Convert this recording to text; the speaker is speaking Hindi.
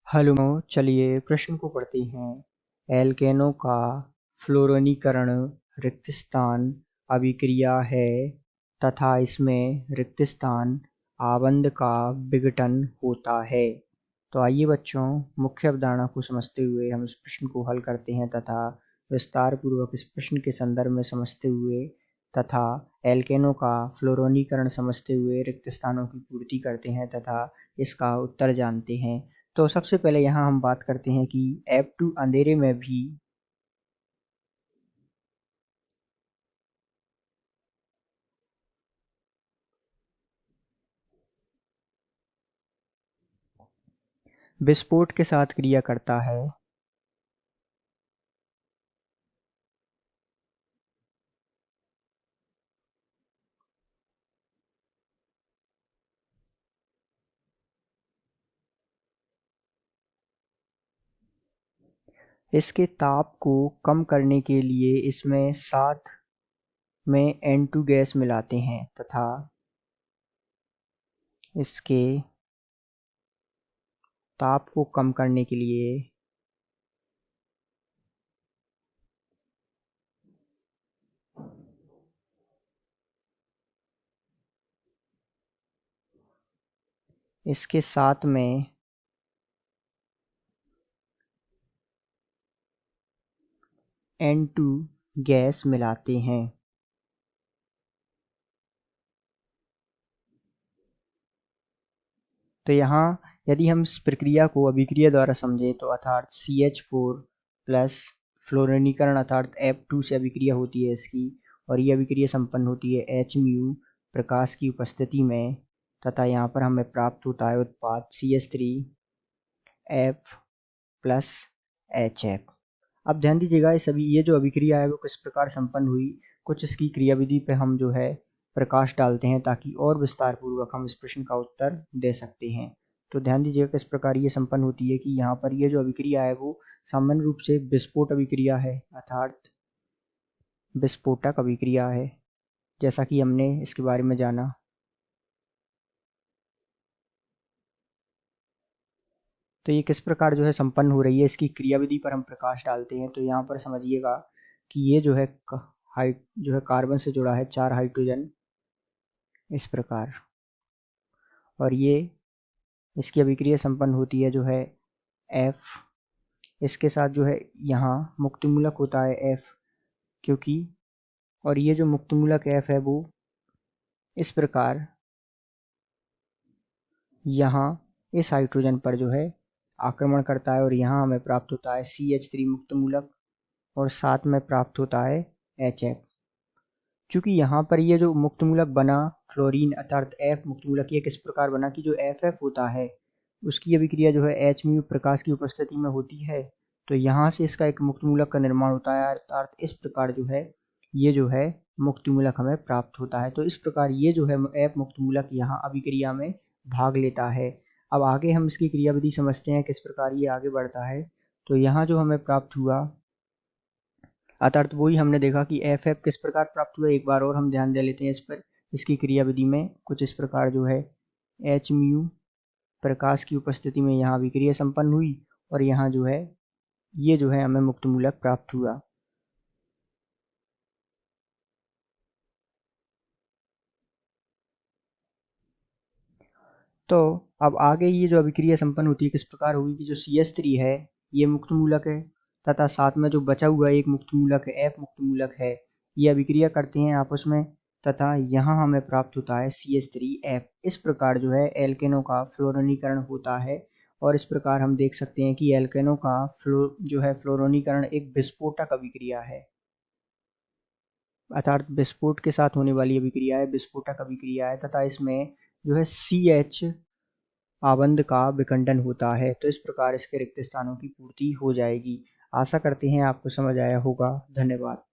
हेलो, चलिए प्रश्न को पढ़ते हैं। एल्केनों का फ्लोरीनीकरण रिक्त स्थान अभिक्रिया है तथा इसमें रिक्त स्थान आबंध का विघटन होता है। तो आइए बच्चों, मुख्य अवधारणा को समझते हुए हम इस प्रश्न को हल करते हैं तथा विस्तार पूर्वक इस प्रश्न के संदर्भ में समझते हुए तथा एल्केनों का फ्लोरीनीकरण समझते हुए रिक्त स्थानों की पूर्ति करते हैं तथा इसका उत्तर जानते हैं। तो सबसे पहले यहाँ हम बात करते हैं कि F2 अंधेरे में भी विस्फोट के साथ क्रिया करता है। इसके ताप को कम करने के लिए इसमें साथ में N2 गैस मिलाते हैं तथा इसके ताप को कम करने के लिए इसके साथ में N2 गैस मिलाते हैं। तो यहाँ यदि हम इस प्रक्रिया को अभिक्रिया द्वारा समझें तो अर्थात CH4 प्लस फ्लोरीनीकरण अर्थात F2 से अभिक्रिया होती है इसकी, और ये अभिक्रिया संपन्न होती है Hmu प्रकाश की उपस्थिति में तथा यहाँ पर हमें प्राप्त होता है उत्पाद CH3F प्लस HF। अब ध्यान दीजिएगा ये जो अभिक्रिया है वो किस प्रकार संपन्न हुई, कुछ इसकी क्रियाविधि पे हम जो है प्रकाश डालते हैं ताकि और विस्तार पूर्वक हम इस प्रश्न का उत्तर दे सकते हैं। तो ध्यान दीजिएगा किस प्रकार ये संपन्न होती है कि यहाँ पर ये जो अभिक्रिया है वो सामान्य रूप से विस्फोट अभिक्रिया है अर्थात विस्फोटक अभिक्रिया है, जैसा कि हमने इसके बारे में जाना। तो ये किस प्रकार जो है संपन्न हो रही है, इसकी क्रियाविधि पर हम प्रकाश डालते हैं। तो यहाँ पर समझिएगा कि ये जो है जो है कार्बन से जुड़ा है 4 हाइड्रोजन इस प्रकार, और ये इसकी अभिक्रिया संपन्न होती है जो है F, इसके साथ जो है यहाँ मुक्तिमूलक होता है F, क्योंकि और ये जो मुक्तिमूलक F है वो इस प्रकार यहाँ इस हाइड्रोजन पर जो है आक्रमण करता है और यहाँ हमें प्राप्त होता है CH3 मुक्तिमूलक और साथ में प्राप्त होता है HF। चूंकि यहाँ पर ये जो मुक्तमूलक बना फ्लोरीन अर्थात F मुक्तमूलक, ये किस प्रकार बना कि जो FF होता है उसकी अभिक्रिया जो है Hmu प्रकाश की उपस्थिति में होती है, तो यहाँ से इसका एक मुक्तमूलक का निर्माण होता है अर्थात इस प्रकार जो है ये जो है मुक्तमूलक हमें प्राप्त होता है। तो इस प्रकार ये जो है F मुक्तमूलक यहाँ अभिक्रिया में भाग लेता है। अब आगे हम इसकी क्रियाविधि समझते हैं किस प्रकार ये आगे बढ़ता है। तो यहाँ जो हमें प्राप्त हुआ अर्थात वही हमने देखा कि FF किस प्रकार प्राप्त हुआ, एक बार और हम ध्यान दे लेते हैं इस पर। इसकी क्रियाविधि में कुछ इस प्रकार जो है Hmu प्रकाश की उपस्थिति में यहाँ विक्रिया संपन्न हुई और यहाँ जो है ये जो है हमें मुक्तमूलक प्राप्त हुआ। तो अब आगे ये जो अभिक्रिया संपन्न होती है किस प्रकार होगी कि जो CH3 है ये मुक्तमूलक है तथा साथ में जो बचा हुआ एक मुक्तमूलक है F मुक्तमूलक है, ये अभिक्रिया करते हैं आपस में तथा यहाँ हमें प्राप्त होता है CH3F। इस प्रकार जो है एल्केनों का फ्लोरीनीकरण होता है और इस प्रकार हम देख सकते हैं कि एल्केनों का जो है फ्लोरीनीकरण एक विस्फोटक अभिक्रिया है अर्थात विस्फोट के साथ होने वाली अभिक्रिया है, विस्फोटक अभिक्रिया है तथा इसमें जो है CH आबंध का विखंडन होता है। तो इस प्रकार इसके रिक्त स्थानों की पूर्ति हो जाएगी। आशा करते हैं आपको समझ आया होगा। धन्यवाद।